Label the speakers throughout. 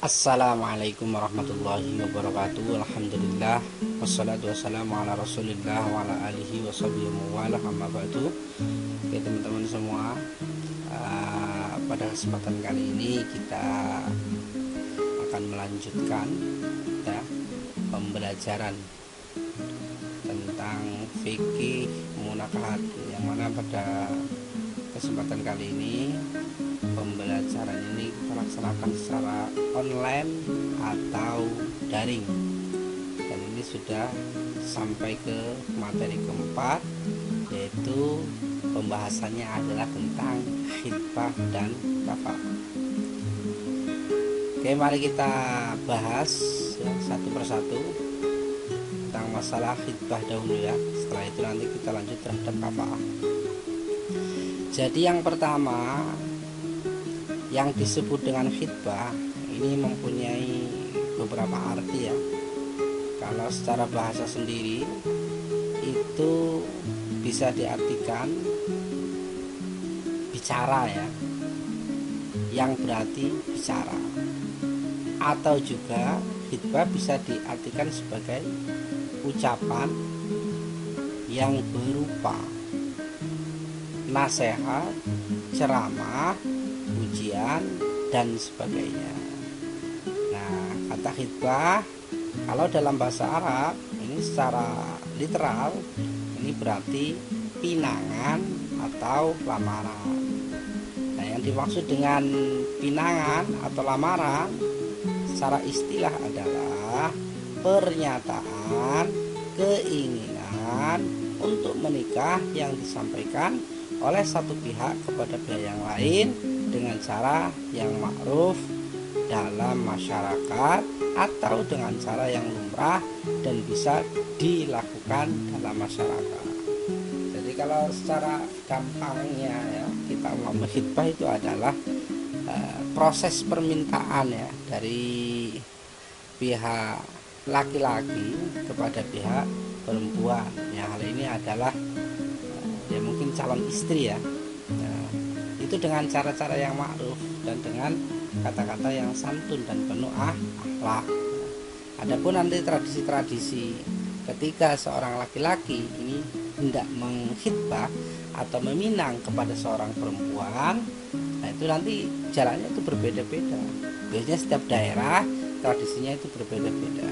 Speaker 1: Assalamualaikum warahmatullahi wabarakatuh. Alhamdulillah wassalatu wassalamu ala rasulillah wa ala alihi wa sahbihi wa amma ba'du. Oke teman-teman semua, pada kesempatan kali ini kita akan melanjutkan ya, pembelajaran tentang fikih munakahat, yang mana pada kesempatan kali ini pembelajaran ini kita laksanakan secara online atau daring, dan ini sudah sampai ke materi keempat, yaitu pembahasannya adalah tentang khitbah dan kafalah. Oke, mari kita bahas ya, satu persatu tentang masalah khitbah dahulu ya. Setelah itu nanti kita lanjut terhadap kafalah. Jadi yang pertama yang disebut dengan khitbah ini mempunyai beberapa arti ya. Kalau secara bahasa sendiri itu bisa diartikan bicara ya, yang berarti bicara, atau juga khitbah bisa diartikan sebagai ucapan yang berupa nasihat, ceramah, ujian dan sebagainya. Nah, kata khitbah kalau dalam bahasa Arab ini secara literal ini berarti pinangan atau lamaran. Nah, yang dimaksud dengan pinangan atau lamaran secara istilah adalah pernyataan keinginan untuk menikah yang disampaikan oleh satu pihak kepada pihak yang lain dengan cara yang ma'ruf dalam masyarakat atau dengan cara yang lumrah dan bisa dilakukan dalam masyarakat. Jadi kalau secara gampangnya ya, kita mau khitbah itu adalah proses permintaan ya dari pihak laki-laki kepada pihak perempuan. Ya, hal ini adalah ya mungkin calon istri ya. Nah, itu dengan cara-cara yang ma'ruf dan dengan kata-kata yang santun dan penuh akhlak. Adapun nanti tradisi-tradisi ketika seorang laki-laki ini hendak mengkhitbah atau meminang kepada seorang perempuan, nah itu nanti jalannya itu berbeda-beda. Biasanya setiap daerah tradisinya itu berbeda-beda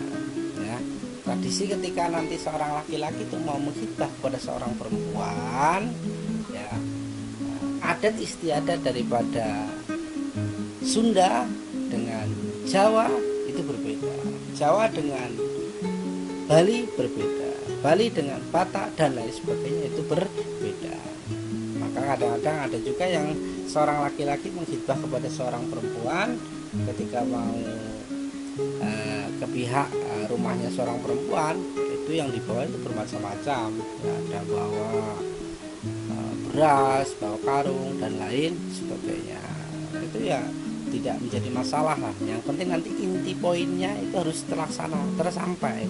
Speaker 1: ya. Tradisi ketika nanti seorang laki-laki itu mau mengkhitbah kepada seorang perempuan ya, adat istiadat daripada Sunda dengan Jawa itu berbeda. Jawa dengan Bali berbeda, Bali dengan Batak dan lain sebagainya itu berbeda. Maka kadang-kadang ada juga yang seorang laki-laki mengkhitbah kepada seorang perempuan ketika mau ke pihak rumahnya seorang perempuan, itu yang dibawa itu bermacam-macam ya, ada bawa beras, bawa karung dan lain sebagainya. Itu ya tidak menjadi masalah lah. Yang penting nanti inti poinnya itu harus terlaksana, tersampai,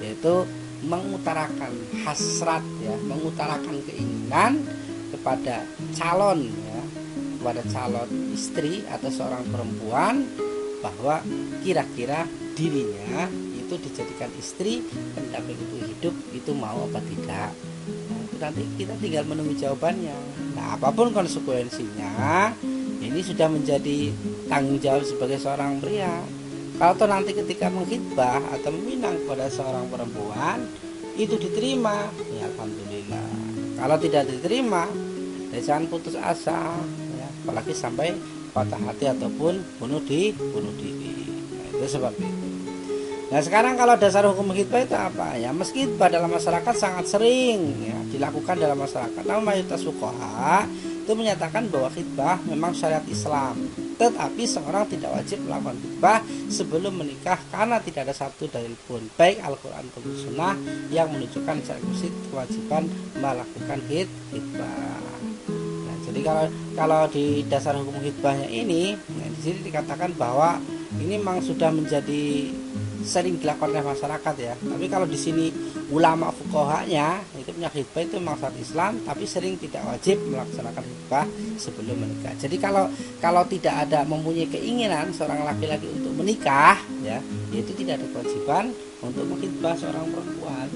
Speaker 1: yaitu mengutarakan hasrat ya, mengutarakan keinginan kepada calon ya, kepada calon istri atau seorang perempuan bahwa kira-kira dirinya itu dijadikan istri pendamping untuk hidup itu mau apa tidak. Nah, itu nanti kita tinggal menunggu jawabannya. Nah, apapun konsekuensinya ini sudah menjadi tanggung jawab sebagai seorang pria. Kalau toh nanti ketika mengkhitbah atau meminang kepada seorang perempuan itu diterima, ya alhamdulillah. Kalau tidak diterima, ya jangan putus asa ya, apalagi sampai patah hati ataupun bunuh diri. Nah, itu sebab itu. Nah, sekarang kalau dasar hukum khitbah itu apa ya? Meski khitbah dalam masyarakat sangat sering ya, dilakukan dalam masyarakat, namun mayoritas fuqaha itu menyatakan bahwa khitbah memang syariat Islam, tetapi seorang tidak wajib melakukan khitbah sebelum menikah karena tidak ada satu dalil pun baik Al-Quran atau Sunnah yang menunjukkan secara eksplisit kewajiban melakukan khitbah. Nah, jadi kalau di dasar hukum khitbahnya ini, nah, di sini dikatakan bahwa ini memang sudah menjadi sering dilakukan oleh masyarakat ya. Tapi kalau di sini ulama fuqahanya itu punya khitbah itu memang syariat Islam, tapi sering tidak wajib melaksanakan khitbah sebelum menikah. Jadi kalau tidak ada mempunyai keinginan seorang laki-laki untuk menikah ya, itu tidak ada kewajiban untuk mengkhitbah seorang perempuan.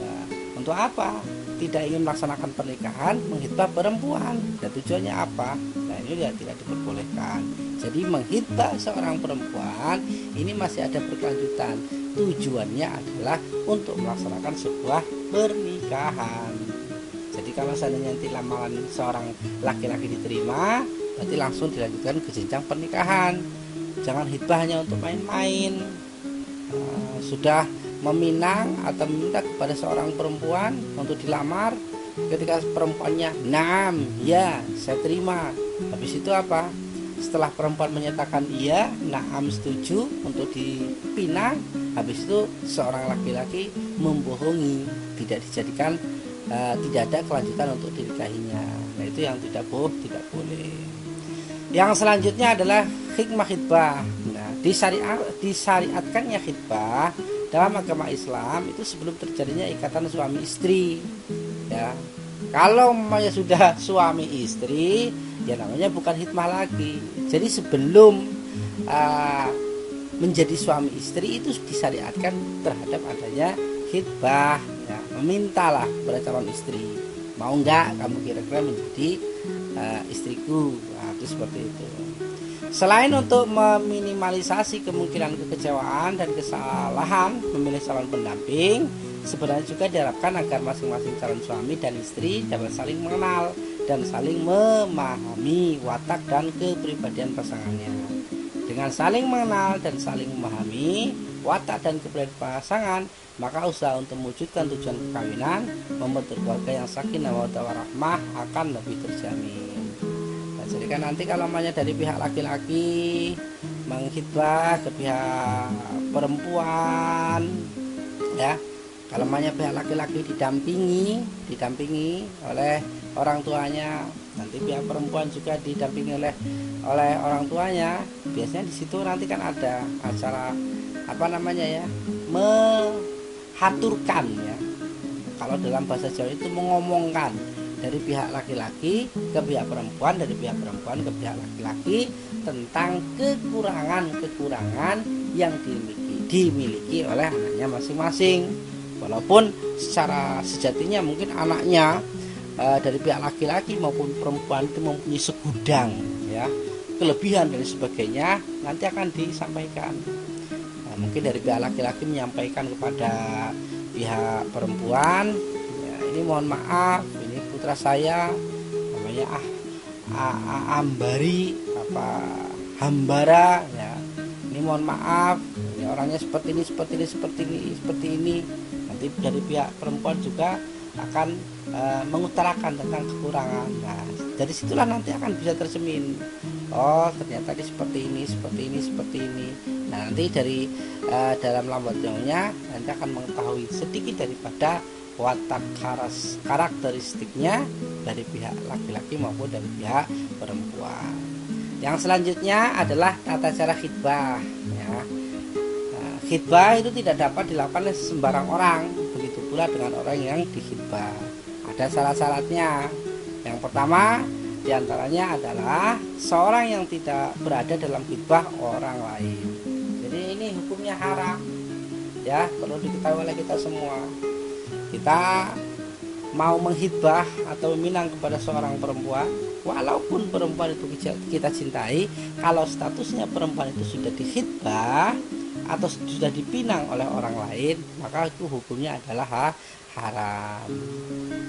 Speaker 1: Nah, untuk apa? Tidak ingin melaksanakan pernikahan, menghitbah perempuan. Dan tujuannya apa? Nah, ini juga tidak diperbolehkan. Jadi menghitbah seorang perempuan ini masih ada berkelanjutan. Tujuannya adalah untuk melaksanakan sebuah pernikahan. Jadi kalau seandainya nanti lamaran seorang laki-laki diterima, berarti langsung dilanjutkan ke jenjang pernikahan. Jangan hitbahnya untuk main-main. Sudah meminang atau meminta kepada seorang perempuan untuk dilamar, ketika perempuannya naam, ya saya terima, habis itu apa? Setelah perempuan menyatakan iya, naam setuju untuk dipinang, habis itu seorang laki-laki membohongi, tidak dijadikan tidak ada kelanjutan untuk dinikahinya. Nah itu yang tidak boleh. Yang selanjutnya adalah hikmah khitbah. Nah, disyariatkannya khitbah dalam agama Islam itu sebelum terjadinya ikatan suami istri ya. Kalau namanya sudah suami istri ya namanya bukan khitbah lagi. Jadi sebelum menjadi suami istri itu disyariatkan terhadap adanya khitbah ya. Memintalah kepada calon istri, mau enggak kamu kira-kira menjadi istriku. Nah, itu seperti itu. Selain untuk meminimalisasi kemungkinan kekecewaan dan kesalahan memilih calon pendamping, sebenarnya juga diharapkan agar masing-masing calon suami dan istri dapat saling mengenal dan saling memahami watak dan kepribadian pasangannya. Dengan saling mengenal dan saling memahami watak dan kepribadian pasangan, maka usaha untuk mewujudkan tujuan perkawinan, membentuk keluarga yang sakinah mawaddah warahmah akan lebih terjamin. Jadi kan nanti kalau namanya dari pihak laki-laki menghitbah ke pihak perempuan ya, kalau namanya pihak laki-laki didampingi oleh orang tuanya, nanti pihak perempuan juga didampingi oleh orang tuanya. Biasanya di situ nanti kan ada acara menghaturkan ya. Kalau dalam bahasa Jawa itu mengomongkan dari pihak laki-laki ke pihak perempuan, dari pihak perempuan ke pihak laki-laki tentang kekurangan yang dimiliki oleh anaknya masing-masing. Walaupun secara sejatinya mungkin anaknya dari pihak laki-laki maupun perempuan itu mempunyai segudang ya kelebihan dan sebagainya, nanti akan disampaikan. Nah, mungkin dari pihak laki-laki menyampaikan kepada pihak perempuan, ya, ini mohon maaf, ini putra saya namanya Hambara ya, ini mohon maaf, ini orangnya seperti ini. Nanti dari pihak perempuan juga akan mengutarakan tentang kekurangan. Nah, dari situlah nanti akan bisa tercermin. Oh, ternyata dia seperti ini. Nah, nanti dari dalam lambat jauhnya nanti akan mengetahui sedikit daripada watak karakteristiknya dari pihak laki-laki maupun dari pihak perempuan. Yang selanjutnya adalah tata cara khitbah ya. Nah, khitbah itu tidak dapat dilakukan oleh sembarang orang, begitu pula dengan orang yang dikhitbah. Ada syarat-syaratnya. Yang pertama diantaranya adalah seorang yang tidak berada dalam khitbah orang lain. Jadi ini hukumnya haram ya, perlu diketahui oleh kita semua. Kita mau menghitbah atau meminang kepada seorang perempuan, walaupun perempuan itu kita cintai, kalau statusnya perempuan itu sudah dikhitbah atau sudah dipinang oleh orang lain, maka itu hukumnya adalah haram.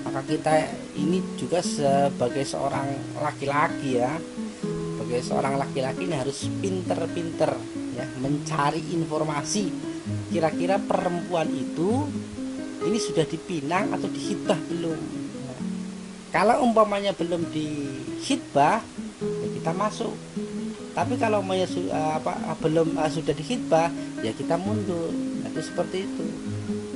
Speaker 1: Maka kita ini juga sebagai seorang laki-laki ya, sebagai seorang laki-laki ini harus pinter-pinter ya mencari informasi kira-kira perempuan itu ini sudah dipinang atau dikhitbah belum. Nah, kalau umpamanya belum dikhitbah ya kita masuk. Tapi kalau umpamanya belum sudah dikhitbah ya kita mundur. Nah, itu seperti itu.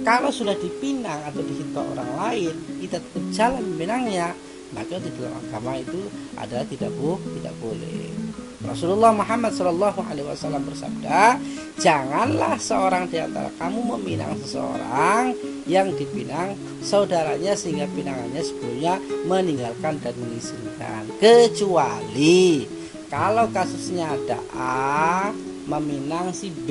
Speaker 1: Kalau sudah dipinang atau dikhitbah orang lain, kita tetap jalan meminangnya, maka di dalam agama itu adalah tidak boleh. Rasulullah Muhammad SAW bersabda, janganlah seorang di antara kamu meminang seseorang yang dipinang saudaranya sehingga pinangannya sebelumnya meninggalkan dan mengizinkan, kecuali kalau kasusnya ada A meminang si B.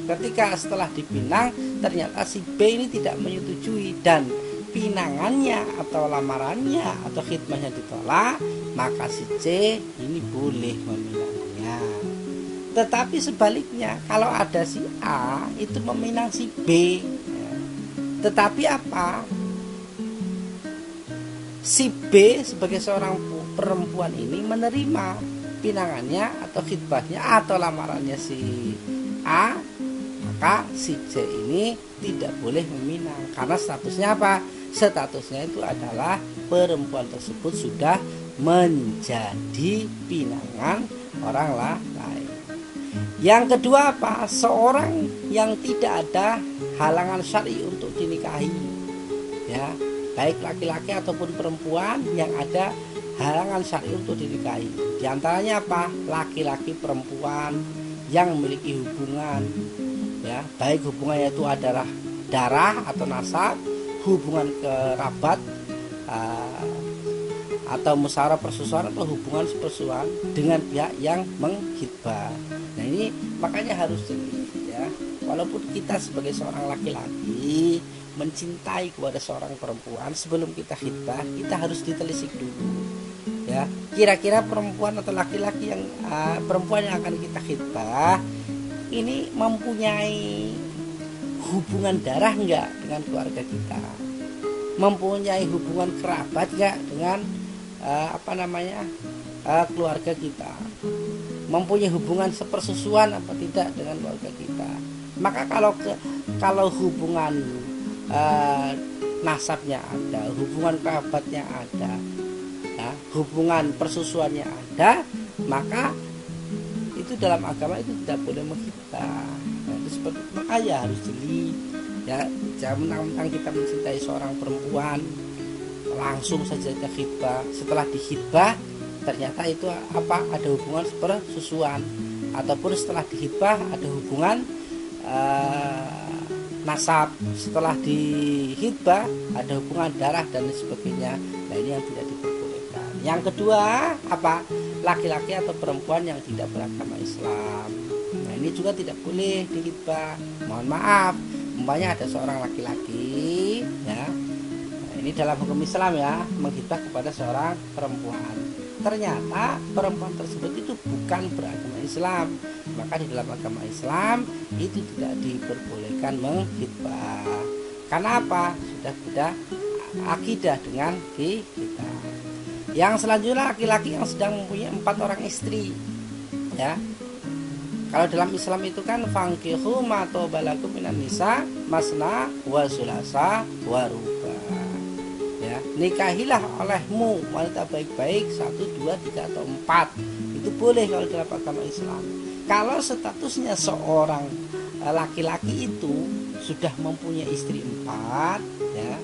Speaker 1: Ketika setelah dipinang ternyata si B ini tidak menyetujui dan pinangannya atau lamarannya atau khidmahnya ditolak, maka si C ini boleh meminangnya. Tetapi sebaliknya, kalau ada si A itu meminang si B, ya, tetapi apa? Si B sebagai seorang perempuan ini menerima pinangannya atau khidmahnya atau lamarannya si A, maka si C ini tidak boleh meminang karena statusnya apa? Statusnya itu adalah perempuan tersebut sudah menjadi pinangan orang lain. Yang kedua apa? Seorang yang tidak ada halangan syar'i untuk dinikahi, ya, baik laki-laki ataupun perempuan yang ada halangan syar'i untuk dinikahi. Di antaranya apa? Laki-laki perempuan yang memiliki hubungan, ya, baik hubungannya itu adalah darah atau nasab, hubungan kerabat, atau musyawarah persusuan atau hubungan sepersusuan dengan pihak yang menghitbah. Nah ini makanya harus jeli, ya. Walaupun kita sebagai seorang laki-laki mencintai kepada seorang perempuan, sebelum kita khitbah kita harus ditelisik dulu, ya, kira-kira perempuan atau laki-laki yang perempuan yang akan kita khitbah ini mempunyai hubungan darah enggak dengan keluarga kita, mempunyai hubungan kerabat enggak dengan keluarga kita, mempunyai hubungan sepersusuan apa tidak dengan keluarga kita. Maka kalau hubungan nasabnya ada, hubungan kerabatnya ada, ya, hubungan persusuannya ada, maka itu dalam agama itu tidak boleh menghitbah. Nah, itu seperti makanya harus jeli, ya, jangan mentang-mentang kita mencintai seorang perempuan langsung saja kita khitbah. Setelah dihitbah ternyata itu apa? Ada hubungan sepersusuan, ataupun setelah dihitbah ada hubungan nasab, setelah dihitbah ada hubungan darah dan sebagainya. Nah ini yang tidak diperbolehkan. Yang kedua apa? Laki-laki atau perempuan yang tidak beragama Islam. Nah ini juga tidak boleh dihitbah. Mohon maaf, umpamanya ada seorang laki-laki, ya, nah, ini dalam hukum Islam ya, menghitbah kepada seorang perempuan. Ternyata perempuan tersebut itu bukan beragama Islam, maka di dalam agama Islam itu tidak diperbolehkan menghitbah. Karena apa? Sudah beda akidah dengan kita. Yang selanjutnya laki-laki yang sedang mempunyai 4 orang istri, ya. Kalau dalam Islam itu kan fankihu ma tobalakum minan nisa masna wa sulasa wa ruba. Ya, nikahilah olehmu wanita baik-baik 1, 2, 3 atau 4. Itu boleh kalau dalam agama Islam. Kalau statusnya seorang laki-laki itu sudah mempunyai istri 4, ya,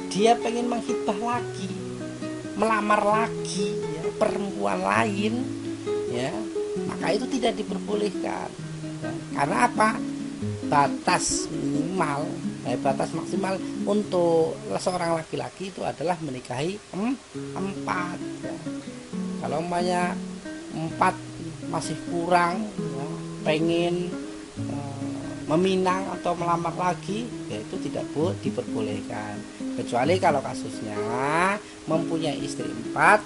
Speaker 1: dia pengen menghitbah lagi, melamar lagi, ya, perempuan lain, ya, maka itu tidak diperbolehkan, ya. Karena apa? Batas minimal, batas maksimal untuk seorang laki-laki itu adalah menikahi 4, ya. Kalau umpamanya 4 masih kurang, ya, pengen meminang atau melamar lagi, ya itu tidak diperbolehkan. Kecuali kalau kasusnya mempunyai istri 4,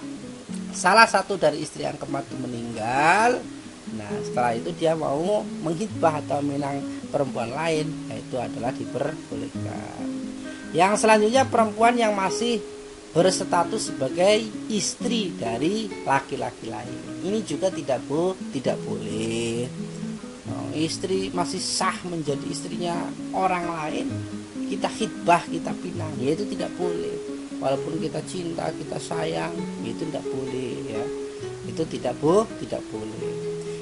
Speaker 1: salah satu dari istri yang keempat itu meninggal. Nah setelah itu dia mau menghitbah atau meminang perempuan lain, yaitu adalah diperbolehkan. Yang selanjutnya perempuan yang masih berstatus sebagai istri dari laki-laki lain, ini juga tidak boleh. Istri masih sah menjadi istrinya orang lain, kita khitbah, kita pinang, ya itu tidak boleh. Walaupun kita cinta, kita sayang, itu tidak boleh, ya. Itu tidak boleh.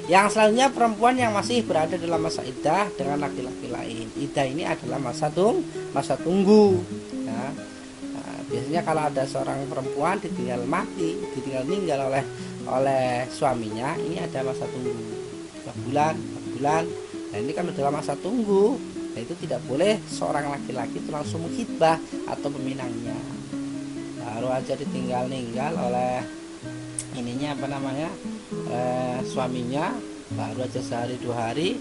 Speaker 1: Yang selanjutnya perempuan yang masih berada dalam masa iddah dengan laki-laki lain. Iddah ini adalah masa tunggu, ya. Nah, biasanya kalau ada seorang perempuan ditinggal meninggal oleh oleh suaminya, ini ada masa tunggu 3 bulan, 4 bulan. Nah ini kan dalam masa tunggu. Nah itu tidak boleh seorang laki-laki itu langsung menghitbah atau meminangnya. Baru aja ditinggal ninggal oleh ininya apa namanya suaminya, baru aja sehari 2 hari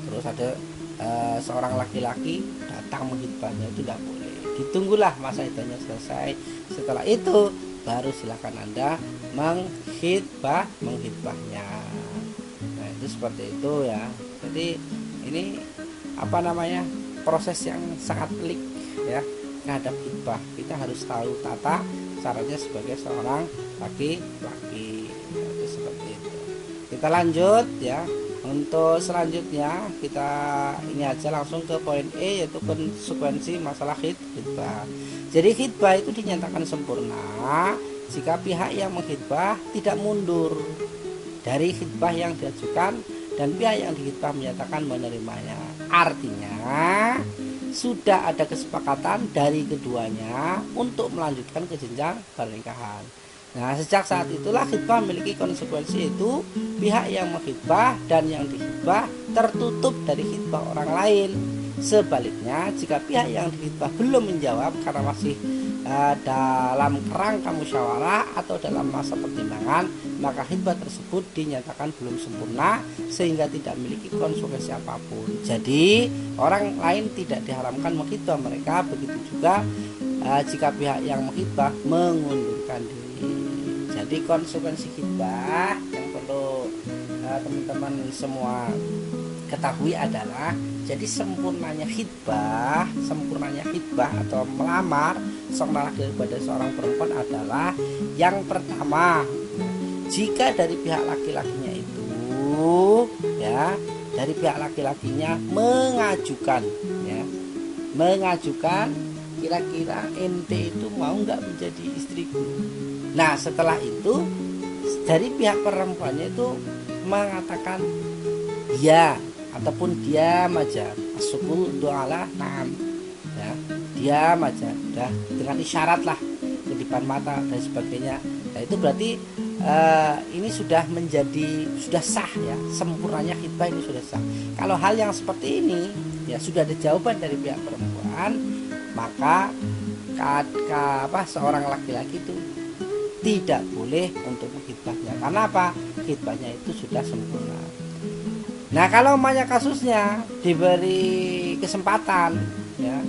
Speaker 1: terus ada seorang laki-laki datang menghitbahnya, itu tidak boleh. Ditunggulah masa idahnya selesai. Setelah itu baru silakan Anda menghitbahnya. Nah itu seperti itu ya. Jadi ini apa namanya proses yang sangat pelik ya terhadap hitbah. Kita harus tahu tata caranya sebagai seorang laki-laki. Itu seperti itu. Kita lanjut ya. Untuk selanjutnya kita ini aja langsung ke poin E, yaitu konsekuensi masalah hitbah. Jadi hitbah itu dinyatakan sempurna jika pihak yang menghitbah tidak mundur dari hitbah yang diajukan dan pihak yang dihitbah menyatakan menerimanya. Artinya sudah ada kesepakatan dari keduanya untuk melanjutkan ke jenjang pernikahan. Nah sejak saat itulah hitbah memiliki konsekuensi, itu pihak yang menghitbah dan yang dihitbah tertutup dari hitbah orang lain. Sebaliknya jika pihak yang dihitbah belum menjawab karena masih dalam kerangka musyawarah atau dalam masa pertimbangan, maka hitbah tersebut dinyatakan belum sempurna sehingga tidak memiliki konsekuensi apapun. Jadi orang lain tidak diharamkan menghitbah mereka. Begitu juga jika pihak yang menghitbah mengundurkan diri. Jadi konsekuensi hitbah yang perlu teman-teman semua ketahui adalah, jadi sempurnanya hitbah atau melamar seorang laki kepada seorang perempuan adalah yang pertama, jika dari pihak laki-lakinya itu ya, dari pihak laki-lakinya mengajukan kira-kira ente itu mau nggak menjadi istriku. Nah setelah itu dari pihak perempuannya itu mengatakan ya ataupun diam aja, asukul doalah naam ya, diam aja udah dengan isyarat lah, kedipan mata dan sebagainya. Nah itu berarti ini sudah sah ya, sempurnanya hitbah ini sudah sah. Kalau hal yang seperti ini ya sudah ada jawaban dari pihak perempuan, maka seorang laki-laki itu tidak boleh untuk menghitbahnya. Karena apa? Hitbahnya itu sudah sempurna. Nah kalau umpamanya kasusnya diberi kesempatan ya,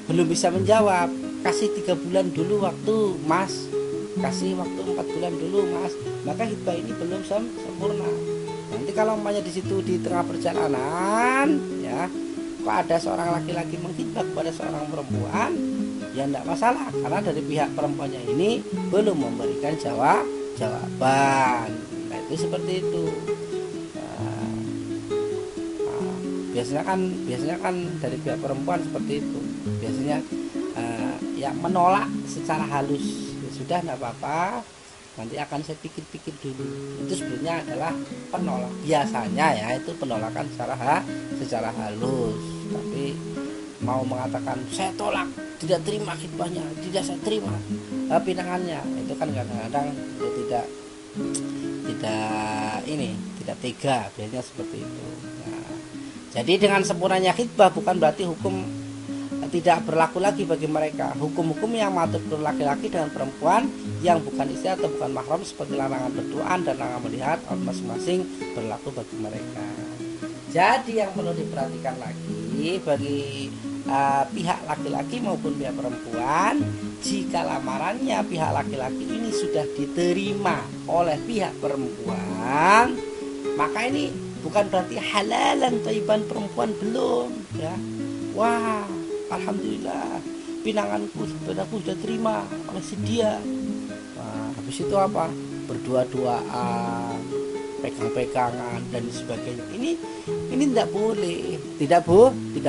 Speaker 1: belum bisa menjawab, kasih 3 bulan dulu waktu mas, kasih waktu 4 bulan dulu mas, maka hitbah ini belum sempurna. Nanti kalau umpamanya di situ di tengah perjalanan ya, kok ada seorang laki-laki menghitbah kepada seorang perempuan, ya tidak masalah, karena dari pihak perempuannya ini belum memberikan jawaban. Nah itu seperti itu. Biasanya kan dari pihak perempuan seperti itu, biasanya ya menolak secara halus, ya sudah tidak apa-apa, nanti akan saya pikir-pikir dulu. Itu sebenarnya adalah penolak, biasanya ya itu penolakan secara halus. Tapi mau mengatakan saya tolak, tidak terima hitbahnya, tidak saya terima pinangannya, itu kan kadang-kadang tidak tega, biasanya seperti itu. Nah, jadi dengan sempurnanya hitbah bukan berarti hukum tidak berlaku lagi bagi mereka. Hukum-hukum yang mengatur laki-laki dengan perempuan yang bukan istri atau bukan mahram seperti larangan berduaan dan larangan melihat masing-masing berlaku bagi mereka. Jadi yang perlu diperhatikan lagi bagi pihak laki-laki maupun pihak perempuan, jika lamarannya pihak laki-laki ini sudah diterima oleh pihak perempuan, maka ini bukan berarti halalan thayyiban perempuan belum ya. Wah, alhamdulillah pinanganku sudah terima oleh si dia. Nah, habis itu apa? Berdua-duaan, pegang-pegangan dan sebagainya. Ini tidak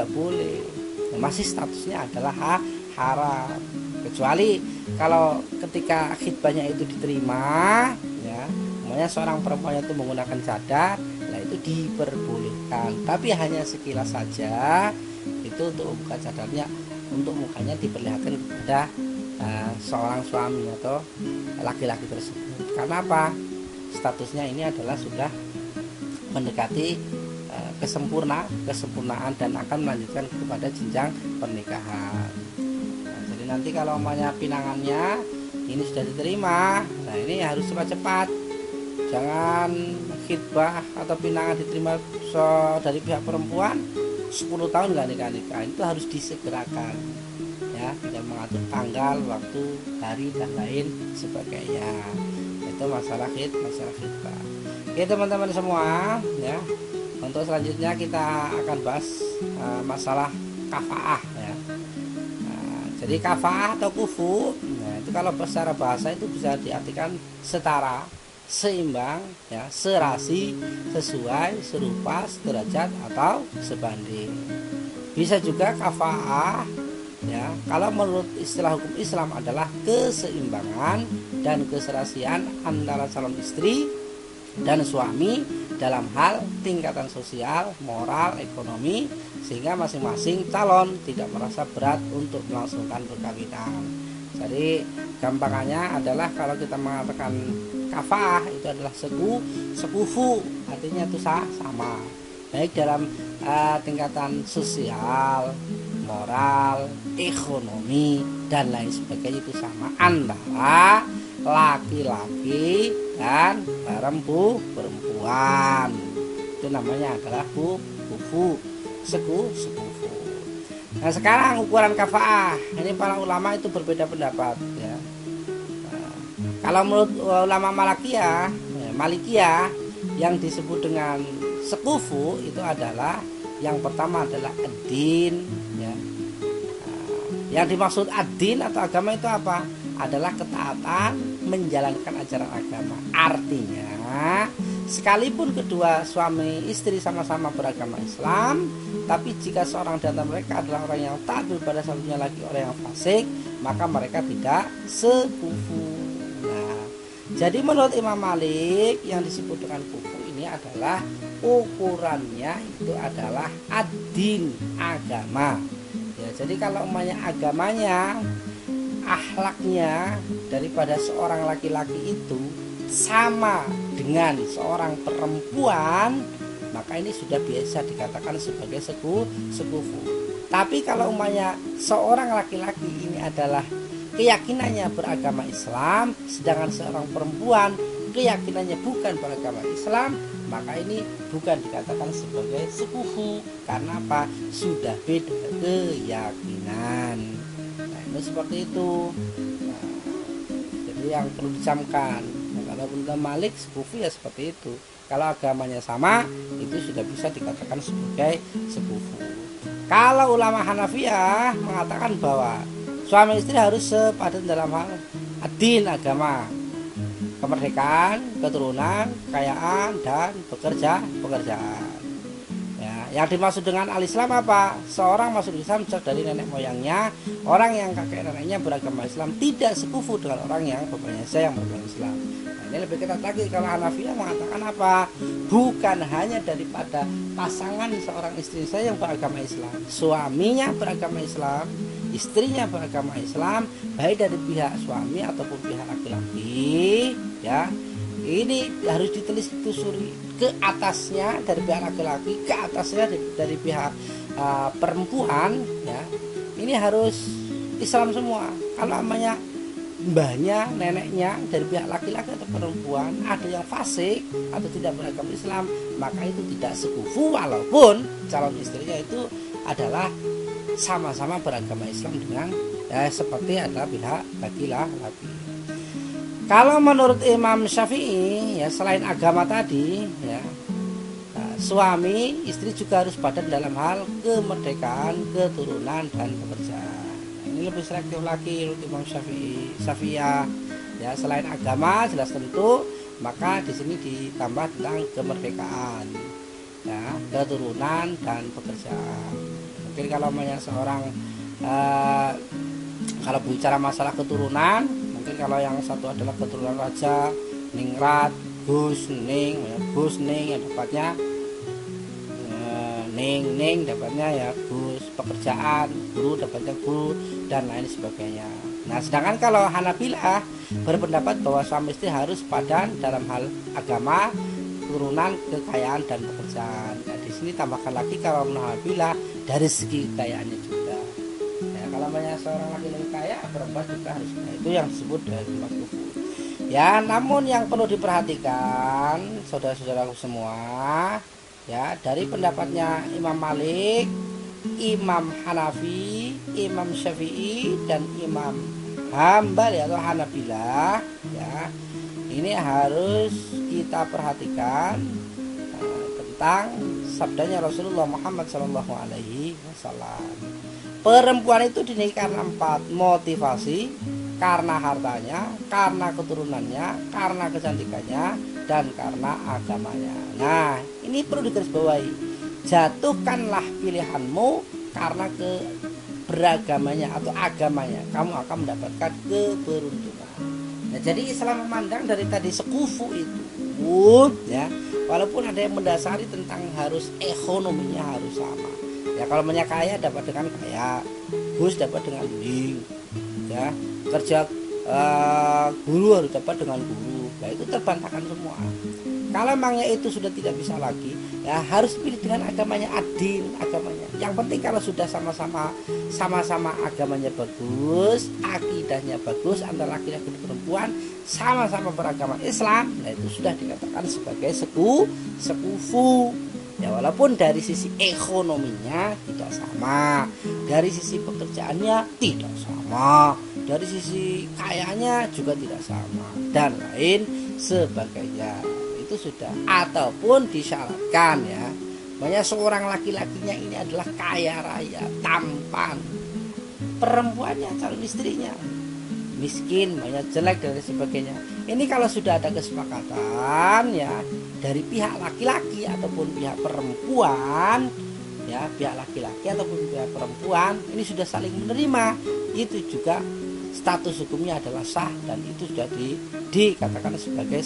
Speaker 1: boleh. Masih statusnya adalah haram, kecuali kalau ketika khitbahnya itu diterima ya, namanya seorang perempuan itu menggunakan cadar, nah itu diperbolehkan, tapi hanya sekilas saja, itu untuk membuka cadarnya, untuk mukanya diperlihatkan kepada seorang suami atau laki-laki tersebut. Karena apa? statusnya ini adalah sudah mendekati kesempurnaan dan akan melanjutkan kepada jenjang pernikahan. Nah, jadi nanti kalau umpamanya pinangannya ini sudah diterima, nah ini harus cepat-cepat, jangan khitbah atau pinangan diterima dari pihak perempuan 10 tahun nggak nikah, itu harus disegerakan ya, dengan mengatur tanggal, waktu, hari dan lain sebagainya. Itu masalah khitbah. Oke teman-teman semua ya, untuk selanjutnya kita akan bahas masalah kafaah ya. Nah, jadi kafaah atau kufu, nah, itu kalau secara bahasa itu bisa diartikan setara, seimbang ya, serasi, sesuai, serupa, sederajat atau sebanding. Bisa juga kafaah ya, kalau menurut istilah hukum Islam adalah keseimbangan dan keserasian antara calon istri dan suami dalam hal tingkatan sosial, moral, ekonomi, sehingga masing-masing calon tidak merasa berat untuk melangsungkan perkawinan. Jadi gampangannya adalah kalau kita mengatakan kafaah itu adalah sekufu, artinya itu sama, baik dalam tingkatan sosial, moral, ekonomi dan lain sebagainya, itu sama antara laki-laki dan perempuan. Itu namanya adalah kufu, sekufu. Nah sekarang ukuran kafaah ini para ulama itu berbeda pendapat ya. Nah, kalau menurut ulama Malikiyah yang disebut dengan sekufu itu adalah yang pertama adalah ad-din ya. Yang dimaksud ad-din atau agama itu apa? Adalah ketaatan menjalankan ajaran agama. Artinya sekalipun kedua suami istri sama-sama beragama Islam, tapi jika seorang di antara mereka adalah orang yang taat kepada satunya lagi orang yang fasik, maka mereka tidak sekufu. Nah, jadi menurut Imam Malik yang disebut dengan kufu ini adalah ukurannya itu adalah ad-din, agama. Ya, jadi kalau umpamanya agamanya, akhlaknya daripada seorang laki-laki itu sama dengan seorang perempuan, maka ini sudah biasa dikatakan sebagai sekufu. Tapi kalau umpamanya seorang laki-laki ini adalah keyakinannya beragama Islam, sedangkan seorang perempuan keyakinannya bukan beragama Islam, maka ini bukan dikatakan sebagai sekufu. Karena apa? Sudah beda keyakinan. Nah, itu seperti itu. Nah, jadi yang perlu dicamkan. Nah, kalau menurut Malik sekufu ya seperti itu. Kalau agamanya sama, itu sudah bisa dikatakan sebagai sekufu. Kalau ulama Hanafiyah mengatakan bahwa suami istri harus sepadan dalam hal ad-din, agama, kemerdekaan, keturunan, kekayaan, dan pekerjaan. Ya, yang dimaksud dengan al-Islam apa? Seorang masuk Islam sejak dari nenek moyangnya. Orang yang kakek neneknya beragama Islam tidak sekufu dengan orang yang bapaknya saya yang beragama Islam. Nah, ini lebih ketat lagi. Kalau Hanafiyah mengatakan apa? Bukan hanya daripada pasangan seorang istri saya yang beragama Islam, suaminya beragama Islam, istrinya beragama Islam, baik dari pihak suami ataupun pihak laki-laki ya, ini harus ditelusuri ke atasnya dari pihak laki-laki, ke atasnya dari pihak perempuan ya, ini harus Islam semua. Kalau namanya mbahnya, neneknya dari pihak laki-laki atau perempuan ada yang fasik atau tidak beragama Islam, maka itu tidak sekufu walaupun calon istrinya itu adalah sama-sama beragama Islam dengan ya, seperti ada pihak laki-laki. Kalau menurut Imam Syafi'i ya, selain agama tadi ya, suami istri juga harus padan dalam hal kemerdekaan, keturunan dan pekerjaan. Ini lebih selektif lagi menurut Imam Syafi'iyah ya, selain agama jelas tentu, maka di sini ditambah tentang kemerdekaan ya, keturunan dan pekerjaan. Mungkin kalau namanya seorang kalau bicara masalah keturunan, mungkin kalau yang satu adalah keturunan raja, ningrat, Gus, Ning, ya, Gus, Ning yang dapatnya Ning dapatnya ya Gus, pekerjaan, guru dapatnya guru dan lain sebagainya. Nah sedangkan kalau Hanabilah berpendapat bahwa suami istri harus padan dalam hal agama, turunan, kekayaan dan pekerjaan. Nah, di sini tambahkan lagi kalau menurut Hanabilah dari segi kekayaannya juga. Ya, kalau banyak seorang laki-laki kaya, perempuan juga harus kaya. Itu yang disebut dari makruh. Ya, namun yang perlu diperhatikan saudara-saudaraku semua, ya, dari pendapatnya Imam Malik, Imam Hanafi, Imam Syafi'i dan Imam Hambali atau Hanabilah, ya, ini harus kita perhatikan tentang sabdanya Rasulullah Muhammad SAW. Perempuan itu dinikahi karena 4 motivasi: karena hartanya, karena keturunannya, karena kecantikannya, dan karena agamanya. Nah, ini perlu digarisbawahi. Jatuhkanlah pilihanmu karena keberagamannya atau agamanya. Kamu akan mendapatkan keberuntungan. Nah, jadi Islam memandang dari tadi sekufu itu, ya, walaupun ada yang mendasari tentang harus ekonominya harus sama. Ya, kalau kaya dapat dengan kaya, bus dapat dengan ding, ya, kerja guru harus dapat dengan guru. Nah, itu terbantahkan semua. Kalau memangnya itu sudah tidak bisa lagi, ya harus pilih dengan agamanya, adil agamanya. Yang penting kalau sudah sama-sama agamanya bagus, akidahnya bagus, antara laki-laki dan perempuan sama-sama beragama Islam, nah itu sudah dikatakan sebagai sekufu. Ya, walaupun dari sisi ekonominya tidak sama, dari sisi pekerjaannya tidak sama, dari sisi kayanya juga tidak sama, dan lain sebagainya. Itu sudah, ataupun disyaratkan, ya, banyak seorang laki-lakinya ini adalah kaya raya, tampan, perempuannya calon istrinya miskin, banyak jelek dan sebagainya. Ini kalau sudah ada kesepakatan, ya, dari pihak laki-laki ataupun pihak perempuan, ya, pihak laki-laki ataupun pihak perempuan ini sudah saling menerima, itu juga status hukumnya adalah sah dan itu sudah dikatakan sebagai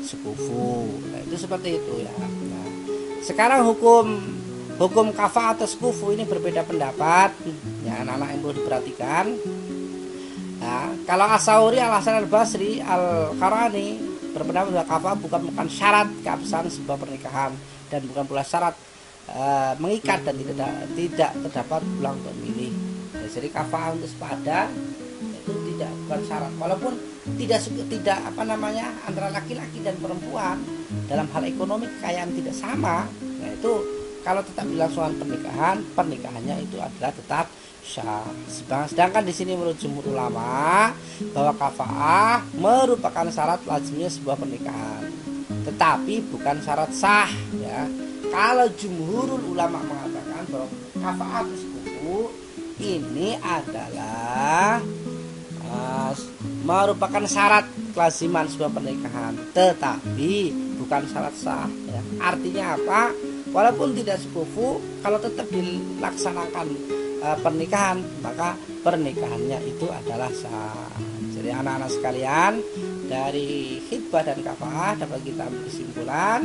Speaker 1: sekufu. Nah, itu seperti itu, ya. Nah, sekarang hukum kafah atau sekufu ini berbeda pendapat, ya, anak-anak yang perlu diperhatikan. Nah, kalau As-Sauri, Al-Hasan Al-Basri, Al-Qarani berpendapat bahwa kafah bukan syarat keabsahan sebuah pernikahan dan bukan pula syarat mengikat dan tidak terdapat pulang untuk memilih. Nah, jadi kafah untuk sepadan itu bukan syarat, walaupun tidak antara laki-laki dan perempuan dalam hal ekonomi kekayaan tidak sama. Nah, itu kalau tetap dilangsungkan pernikahannya itu adalah tetap sah. Sedangkan di sini menurut jumhur ulama bahwa kafaah merupakan syarat lazimnya sebuah pernikahan, tetapi bukan syarat sah, ya. Kalau jumhurul ulama mengatakan bahwa kafaah sekufu ini adalah merupakan syarat kelaziman sebuah pernikahan, tetapi bukan syarat sah, ya. Artinya apa? Walaupun tidak sekufu, kalau tetap dilaksanakan pernikahan, maka pernikahannya itu adalah sah. Jadi anak-anak sekalian, dari khitbah dan kafaah dapat kita ambil kesimpulan.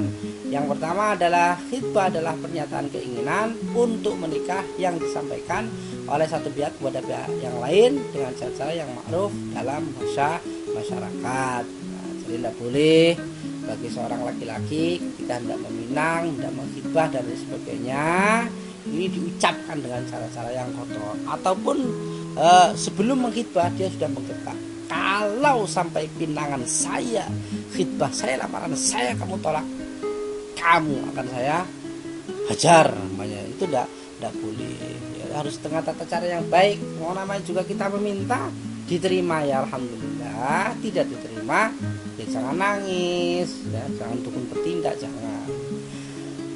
Speaker 1: Yang pertama adalah khitbah adalah pernyataan keinginan untuk menikah yang disampaikan oleh satu pihak kepada pihak yang lain dengan cara-cara yang ma'ruf dalam masyarakat. Nah, jadi tidak boleh bagi seorang laki-laki ketika hendak meminang, hendak mengkhitbah dan lain sebagainya, ini diucapkan dengan cara-cara yang kotor, ataupun sebelum mengkhitbah dia sudah menggetak, kalau sampai pinangan saya, khitbah saya, lamaran saya kamu tolak, kamu akan saya hajar, namanya itu tidak boleh, ya, harus dengan tata cara yang baik. Mau namanya juga kita meminta, diterima ya alhamdulillah, tidak diterima ya jangan nangis, ya, jangan dukun bertindak, jangan.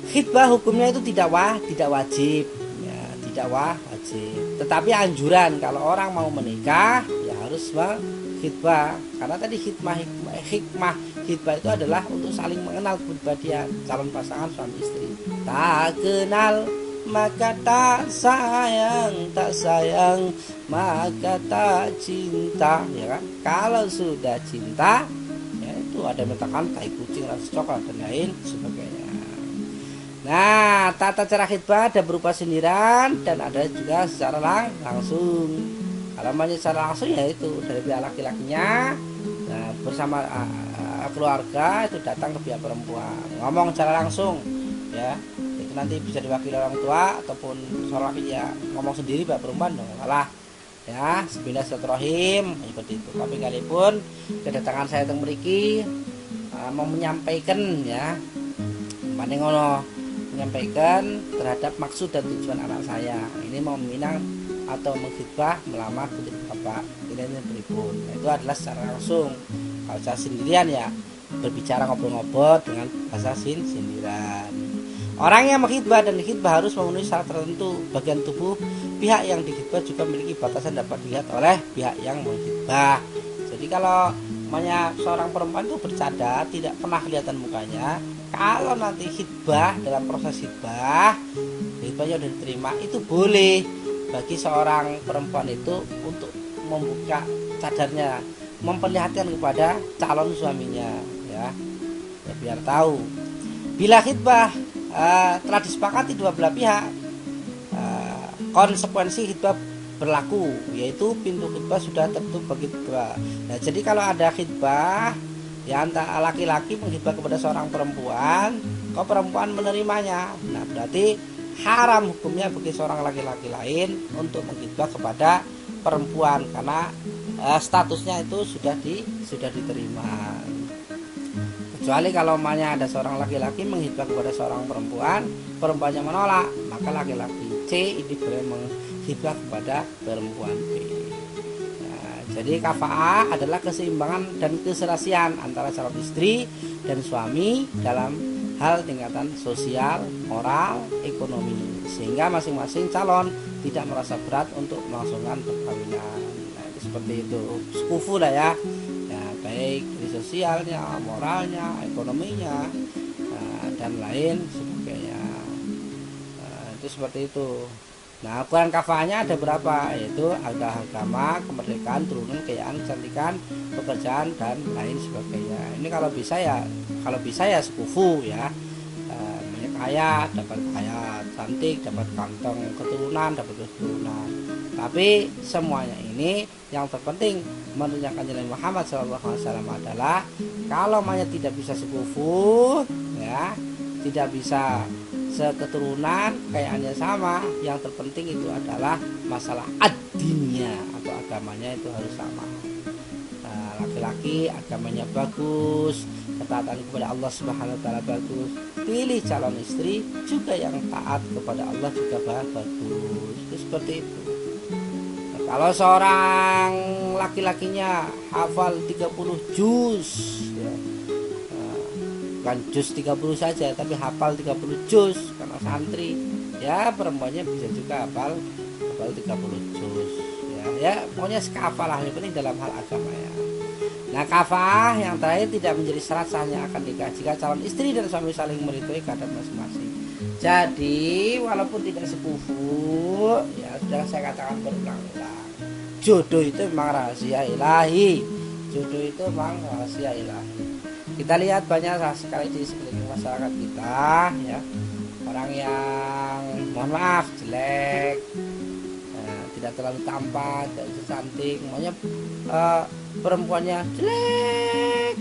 Speaker 1: Khitbah hukumnya itu tidak wajib, ya, tidak wajib. Tetapi anjuran kalau orang mau menikah ya harus khitbah, karena tadi hikmah khitbah itu adalah untuk saling mengenal kepribadian calon pasangan suami istri. Tak kenal maka tak sayang maka tak cinta, ya kan? Kalau sudah cinta, ya itu ada mengatakan tai kucing rasa coklat dan lain sebagainya. Nah, tata cara khitbah ada berupa sindiran dan ada juga secara langsung. Kalau maunya secara langsung ya itu dari pihak laki-lakinya, nah, bersama keluarga itu datang ke pihak perempuan, ngomong secara langsung ya. Itu nanti bisa diwakili orang tua ataupun seorang laki ya ngomong sendiri pihak perempuan dong, salah ya. Sebila silaturahim seperti itu. Tapi kalipun kedatangan saya teng mriki mau menyampaikan ya, mana ngono, menyampaikan terhadap maksud dan tujuan anak saya ini mau meminang atau menghibah melamar putri bapak ini beribun. Nah, itu adalah secara langsung. Kalau saya sendirian ya berbicara ngobrol-ngobrol dengan bahasa sindiran. Orang yang menghibah dan dihibah harus memenuhi syarat tertentu. Bagian tubuh pihak yang dihibah juga memiliki batasan dapat dilihat oleh pihak yang menghibah. Jadi kalau namanya seorang perempuan itu bercadar, tidak pernah kelihatan mukanya, kalau nanti hibah, dalam proses hibahnya udah diterima, itu boleh bagi seorang perempuan itu untuk membuka cadarnya, memperlihatkan kepada calon suaminya ya biar tahu. Bila khidbah telah disepakati dua belah pihak, konsekuensi khidbah berlaku, yaitu pintu khidbah sudah tertutup bagi dua. Nah, jadi kalau ada khidbah ya antara laki-laki menghibah kepada seorang perempuan, kau perempuan menerimanya, nah berarti haram hukumnya bagi seorang laki-laki lain untuk menghibah kepada perempuan karena statusnya itu sudah diterima. Kecuali kalau umpamanya ada seorang laki-laki menghibah kepada seorang perempuan, perempuannya menolak, maka laki-laki C ini boleh menghibah kepada perempuan B. Nah, jadi kafa'ah adalah keseimbangan dan keserasian antara calon istri dan suami dalam hal tingkatan sosial, moral, ekonomi, sehingga masing-masing calon tidak merasa berat untuk melangsungkan perkawinan. Nah, itu seperti itu, sekufu lah ya, baik dari sosialnya, moralnya, ekonominya, dan lain sebagainya. Itu seperti itu. Nah, ukuran kafahnya ada berapa? Yaitu ada agama, kemerdekaan, turunan, kekayaan, kecantikan, pekerjaan dan lain sebagainya. Ini kalau bisa ya sekufu ya. Kaya dapat kaya, cantik dapat kantong, keturunan dapat keturunan. Tapi semuanya ini yang terpenting menurut Nabi Muhammad SAW adalah kalau mayat tidak bisa sekufu ya, tidak bisa seketurunan, kekayaannya sama, yang terpenting itu adalah masalah ad-dinnya atau agamanya itu harus sama. Laki-laki agamanya bagus, ketaatan kepada Allah Subhanahu wa taala bagus, pilih calon istri juga yang taat kepada Allah juga bagus. Itu seperti itu. Nah, kalau seorang laki-lakinya hafal 30 juz ya, bukan juz 30 saja tapi hafal 30 juz karena santri ya, perempuannya bisa juga hafal 30 juz ya pokoknya sekafalah, yang penting dalam hal agama ya. Nah, kafah yang terakhir tidak menjadi syarat sahnya akan nikah jika calon istri dan suami saling meridhoi keadaan masing-masing. Jadi walaupun tidak sekufu ya sudah saya katakan berulang-ulang, jodoh itu memang rahasia ilahi. Jodoh itu memang rahasia ilahi. Kita lihat banyak sekali di sekeliling masyarakat kita ya, orang yang mohon maaf jelek, tidak terlalu tampan, tidak cantik, makanya perempuannya jelek,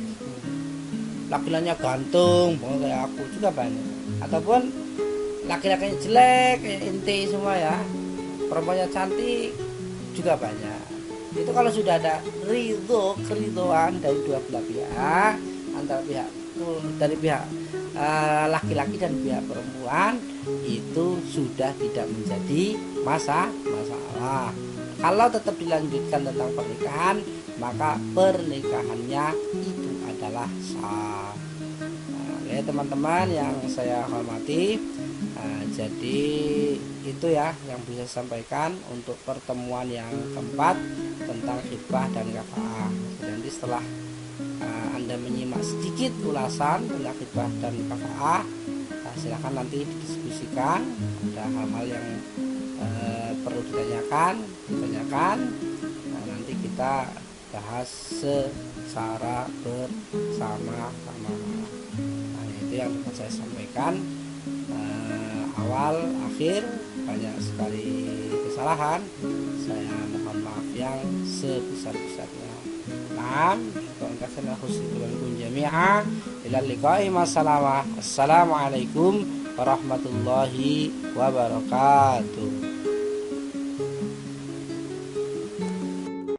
Speaker 1: laki-lakinya gantung, kayak aku juga banyak. Ataupun laki-lakinya jelek kayak inti semua ya, perempuannya cantik juga banyak. Itu kalau sudah ada keridoan dari dua belah pihak, antara dari pihak laki-laki dan pihak perempuan, itu sudah tidak menjadi masalah. Kalau tetap dilanjutkan tentang pernikahan, maka pernikahannya itu adalah sah. Ya teman-teman yang saya hormati, jadi itu ya yang bisa saya sampaikan untuk pertemuan yang keempat tentang khidbah dan kafa'ah. Nanti setelah Anda menyimak sedikit ulasan tentang khidbah dan kafa'ah, silakan nanti didiskusikan, ada hal-hal yang perlu ditanyakan. Nah, nanti kita bahas secara bersama-sama. Nah, itu yang dapat saya sampaikan. awal akhir banyak sekali kesalahan, saya mohon maaf yang sebesar-besarnya. Assalamualaikum warahmatullahi wabarakatuh.